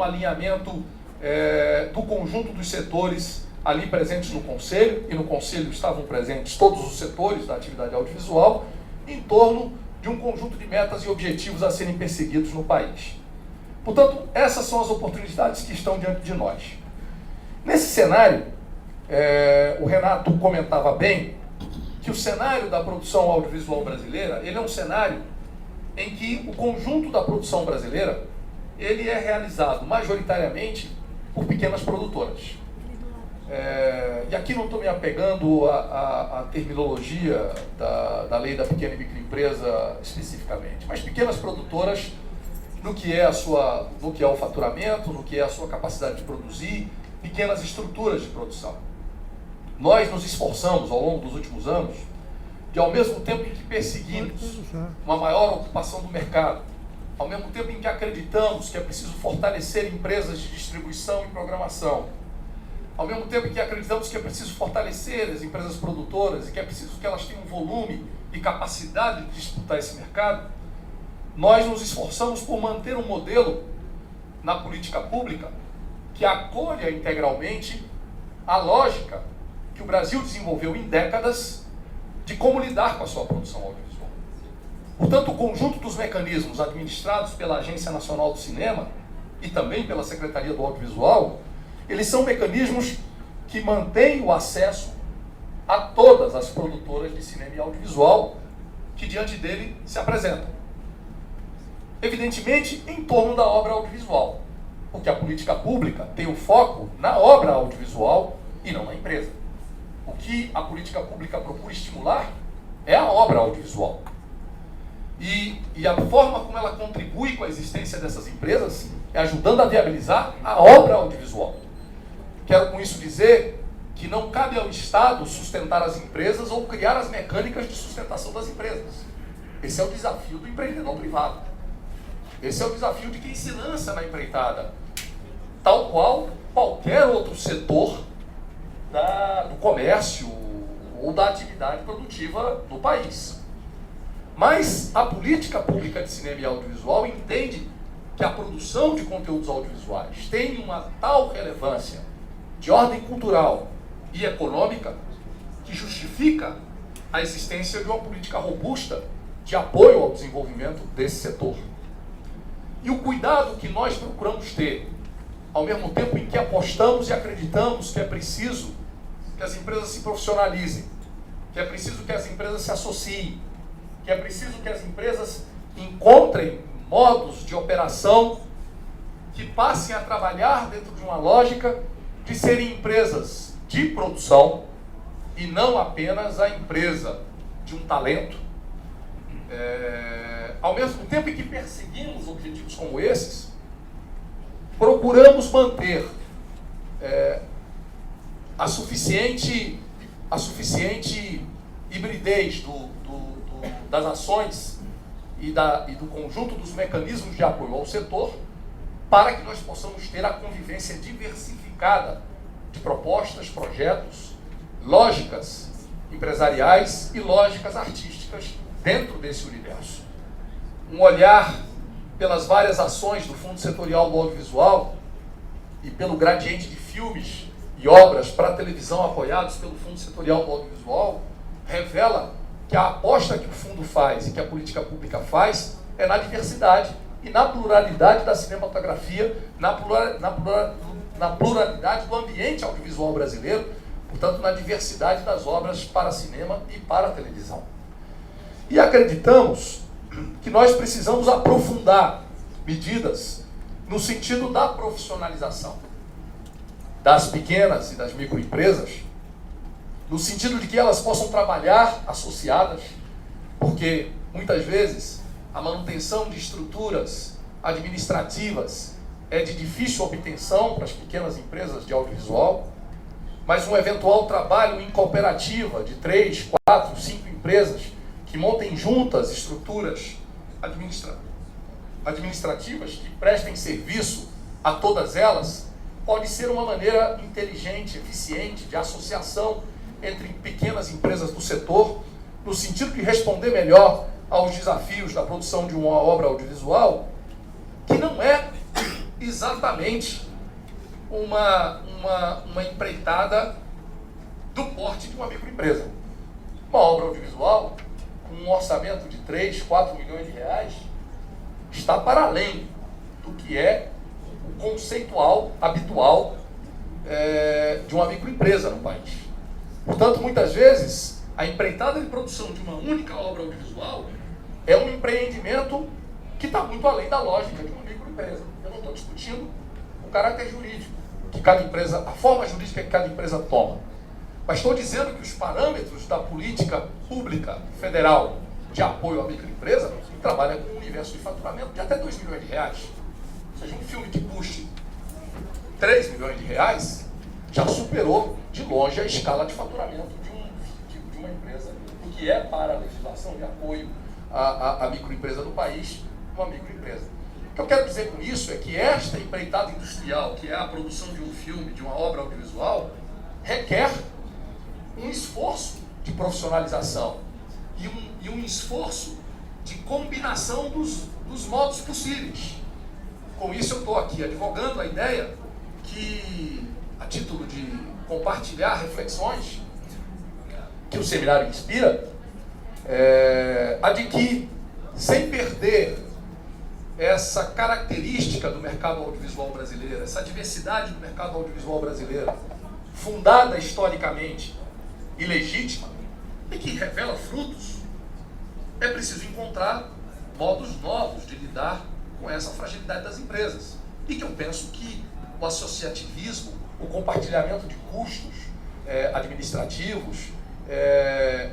alinhamento do conjunto dos setores ali presentes no Conselho, e no Conselho estavam presentes todos os setores da atividade audiovisual, em torno de um conjunto de metas e objetivos a serem perseguidos no país. Portanto, essas são as oportunidades que estão diante de nós. Nesse cenário, o Renato comentava bem que o cenário da produção audiovisual brasileira, ele é um cenário em que o conjunto da produção brasileira, ele é realizado majoritariamente por pequenas produtoras. E aqui não estou me apegando à terminologia da lei da pequena e microempresa especificamente, mas pequenas produtoras no que é o faturamento, no que é a sua capacidade de produzir, pequenas estruturas de produção. Nós nos esforçamos ao longo dos últimos anos de, ao mesmo tempo em que perseguimos uma maior ocupação do mercado, ao mesmo tempo em que acreditamos que é preciso fortalecer empresas de distribuição e programação, ao mesmo tempo em que acreditamos que é preciso fortalecer as empresas produtoras e que é preciso que elas tenham volume e capacidade de disputar esse mercado, nós nos esforçamos por manter um modelo na política pública que acolha integralmente a lógica que o Brasil desenvolveu em décadas de como lidar com a sua produção audiovisual. Portanto, o conjunto dos mecanismos administrados pela Agência Nacional do Cinema e também pela Secretaria do Audiovisual, eles são mecanismos que mantêm o acesso a todas as produtoras de cinema e audiovisual que diante dele se apresentam. Evidentemente, em torno da obra audiovisual, porque a política pública tem o foco na obra audiovisual e não na empresa. O que a política pública procura estimular é a obra audiovisual. E a forma como ela contribui com a existência dessas empresas é ajudando a viabilizar a obra audiovisual. Quero com isso dizer que não cabe ao Estado sustentar as empresas ou criar as mecânicas de sustentação das empresas. Esse é o desafio do empreendedor privado. Esse é o desafio de quem se lança na empreitada, tal qual qualquer outro setor do comércio ou da atividade produtiva do país. Mas a política pública de cinema e audiovisual entende que a produção de conteúdos audiovisuais tem uma tal relevância de ordem cultural e econômica que justifica a existência de uma política robusta de apoio ao desenvolvimento desse setor. E o cuidado que nós procuramos ter, ao mesmo tempo em que apostamos e acreditamos que é preciso que as empresas se profissionalizem, que é preciso que as empresas se associem, que é preciso que as empresas encontrem modos de operação que passem a trabalhar dentro de uma lógica de serem empresas de produção e não apenas a empresa de um talento. Ao mesmo tempo em que perseguimos objetivos como esses, procuramos manter a suficiente hibridez das ações e do conjunto dos mecanismos de apoio ao setor para que nós possamos ter a convivência diversificada de propostas, projetos, lógicas empresariais e lógicas artísticas dentro desse universo. Um olhar pelas várias ações do Fundo Setorial do Audiovisual e pelo gradiente de filmes e obras para televisão apoiados pelo Fundo Setorial do Audiovisual revela que a aposta que o fundo faz e que a política pública faz é na diversidade e na pluralidade da cinematografia, na pluralidade do ambiente audiovisual brasileiro, portanto, na diversidade das obras para cinema e para televisão. E acreditamos que nós precisamos aprofundar medidas no sentido da profissionalização das pequenas e das microempresas, no sentido de que elas possam trabalhar associadas, porque muitas vezes a manutenção de estruturas administrativas é de difícil obtenção para as pequenas empresas de audiovisual, mas um eventual trabalho em cooperativa de 3, 4, 5 empresas que montem juntas estruturas administrativas que prestem serviço a todas elas, pode ser uma maneira inteligente, eficiente de associação entre pequenas empresas do setor, no sentido de responder melhor aos desafios da produção de uma obra audiovisual, que não é exatamente uma empreitada do porte de uma microempresa. Uma obra audiovisual com um orçamento de 3, 4 milhões de reais está para além do que é o conceitual habitual de uma microempresa no país. Portanto, muitas vezes, a empreitada de produção de uma única obra audiovisual é um empreendimento que está muito além da lógica de uma microempresa. Eu não estou discutindo o caráter jurídico que cada empresa, a forma jurídica que cada empresa toma. Mas estou dizendo que os parâmetros da política pública federal de apoio à microempresa trabalha com um universo de faturamento de até 2 milhões de reais. Ou seja, um filme que custe 3 milhões de reais já superou de longe a escala de faturamento de uma empresa, o que é para a legislação de apoio à microempresa no país, uma microempresa. O que eu quero dizer com isso é que esta empreitada industrial, que é a produção de um filme, de uma obra audiovisual, requer um esforço de profissionalização e um esforço de combinação dos modos possíveis. Com isso eu estou aqui advogando a ideia que, a título de compartilhar reflexões que o seminário inspira, a de que, sem perder essa característica do mercado audiovisual brasileiro, essa diversidade do mercado audiovisual brasileiro, fundada historicamente e legítima, e que revela frutos, é preciso encontrar modos novos de lidar com essa fragilidade das empresas. E que eu penso que o associativismo, o compartilhamento de custos administrativos,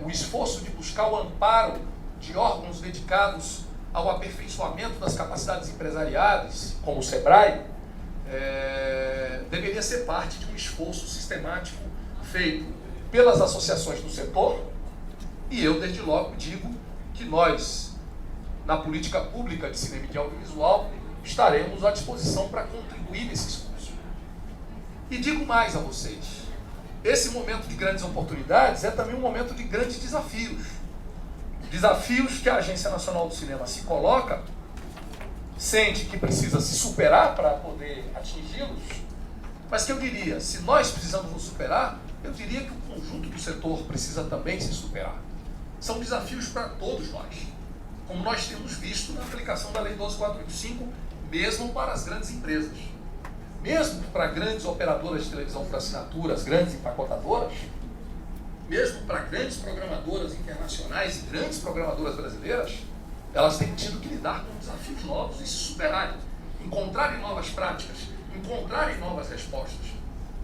o esforço de buscar o amparo de órgãos dedicados ao aperfeiçoamento das capacidades empresariais, como o SEBRAE, deveria ser parte de um esforço sistemático feito pelas associações do setor, e eu, desde logo, digo que nós, na política pública de cinema e de audiovisual, estaremos à disposição para contribuir nesse esforço. E digo mais a vocês, esse momento de grandes oportunidades é também um momento de grandes desafios. Desafios que a Agência Nacional do Cinema se coloca, sente que precisa se superar para poder atingi-los, mas que eu diria, se nós precisamos nos superar, eu diria que o conjunto do setor precisa também se superar. São desafios para todos nós, como nós temos visto na aplicação da Lei 12.485, mesmo para as grandes empresas. Mesmo para grandes operadoras de televisão por assinatura, as grandes empacotadoras, mesmo para grandes programadoras internacionais e grandes programadoras brasileiras, elas têm tido que lidar com desafios novos e se superarem, encontrarem novas práticas, encontrarem novas respostas.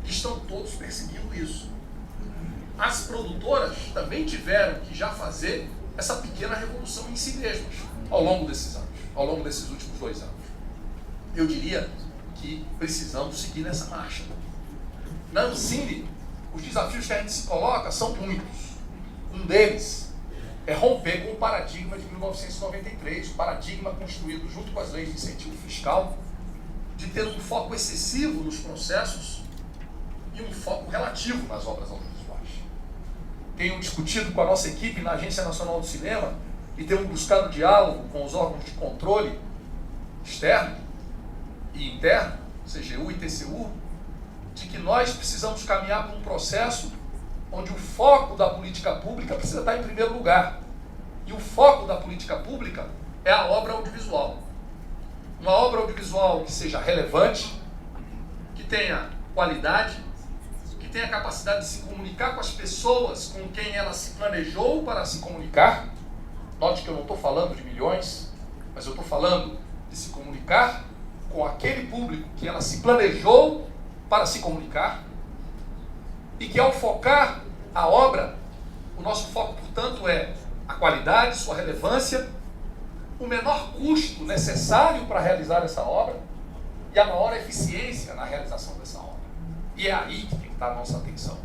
E estão todos perseguindo isso. As produtoras também tiveram que já fazer essa pequena revolução em si mesmas ao longo desses anos, ao longo desses últimos 2 anos. Eu diria que precisamos seguir nessa marcha. Na Ancine, os desafios que a gente se coloca são muitos. Um deles é romper com o paradigma de 1993, o paradigma construído junto com as leis de incentivo fiscal, de ter um foco excessivo nos processos e um foco relativo nas obras audiovisuais. Tenho discutido com a nossa equipe na Agência Nacional do Cinema e temos buscado diálogo com os órgãos de controle externo e interno, CGU e TCU, de que nós precisamos caminhar para um processo onde o foco da política pública precisa estar em primeiro lugar. E o foco da política pública é a obra audiovisual. Uma obra audiovisual que seja relevante, que tenha qualidade, que tenha capacidade de se comunicar com as pessoas com quem ela se planejou para se comunicar. Note que eu não estou falando de milhões, mas eu estou falando de se comunicar com aquele público que ela se planejou para se comunicar, e que ao focar a obra, o nosso foco, portanto, é a qualidade, sua relevância, o menor custo necessário para realizar essa obra e a maior eficiência na realização dessa obra. E é aí que tem que estar a nossa atenção.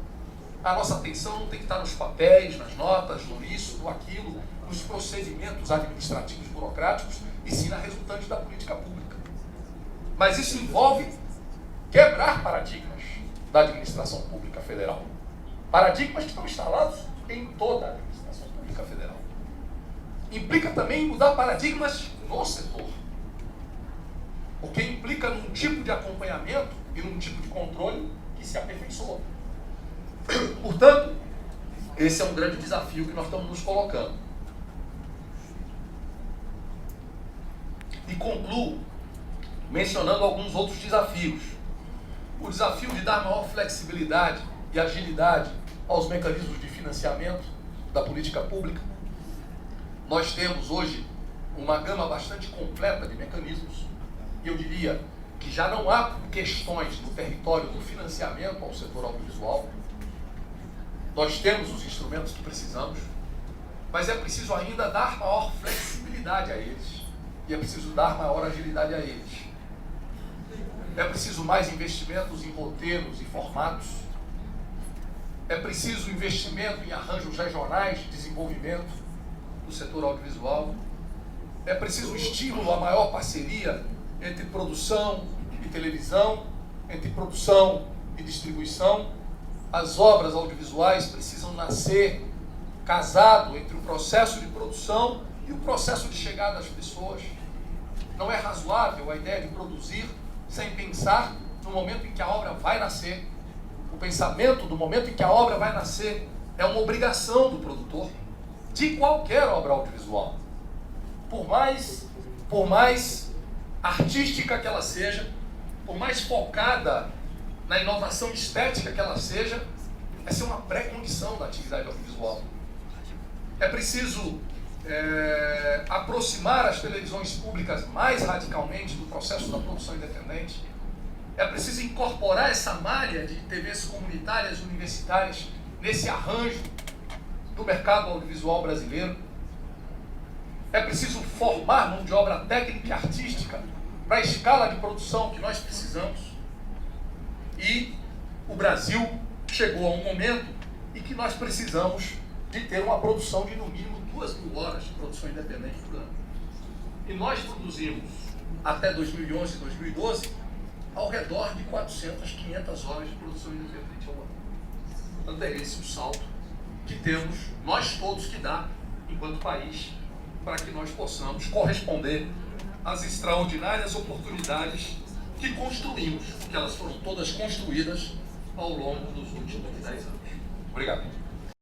A nossa atenção não tem que estar nos papéis, nas notas, no isso, no aquilo, nos procedimentos administrativos burocráticos, e sim na resultante da política pública. Mas isso envolve quebrar paradigmas da administração pública federal. Paradigmas que estão instalados em toda a administração pública federal. Implica também mudar paradigmas no setor. porque implica num tipo de acompanhamento e num tipo de controle que se aperfeiçoa. Portanto, esse é um grande desafio que nós estamos nos colocando. E concluo mencionando alguns outros desafios. O desafio de dar maior flexibilidade e agilidade aos mecanismos de financiamento da política pública. Nós temos hoje uma gama bastante completa de mecanismos, e eu diria que já não há questões no território do financiamento ao setor audiovisual. Nós temos os instrumentos que precisamos, mas é preciso ainda dar maior flexibilidade a eles, e é preciso dar maior agilidade a eles. É preciso mais investimentos em roteiros e formatos. É preciso investimento em arranjos regionais de desenvolvimento do setor audiovisual. É preciso estímulo à maior parceria entre produção e televisão, entre produção e distribuição. As obras audiovisuais precisam nascer casado entre o processo de produção e o processo de chegada às pessoas. Não é razoável a ideia de produzir sem pensar no momento em que a obra vai nascer. O pensamento do momento em que a obra vai nascer é uma obrigação do produtor de qualquer obra audiovisual. Por mais artística que ela seja, por mais focada na inovação estética que ela seja, essa é uma pré-condição da atividade audiovisual. É preciso aproximar as televisões públicas mais radicalmente do processo da produção independente. É preciso incorporar essa malha de TVs comunitárias universitárias nesse arranjo do mercado audiovisual brasileiro. É preciso formar mão de obra técnica e artística para a escala de produção que nós precisamos. E o Brasil chegou a um momento em que nós precisamos de ter uma produção de no mínimo 2.000 horas de produção independente por ano. E nós produzimos, até 2011 e 2012, ao redor de 400, 500 horas de produção independente ao ano. Portanto, é esse o salto que temos, nós todos, que dar, enquanto país, para que nós possamos corresponder às extraordinárias oportunidades que construímos, porque elas foram todas construídas ao longo dos últimos 10 anos. Obrigado.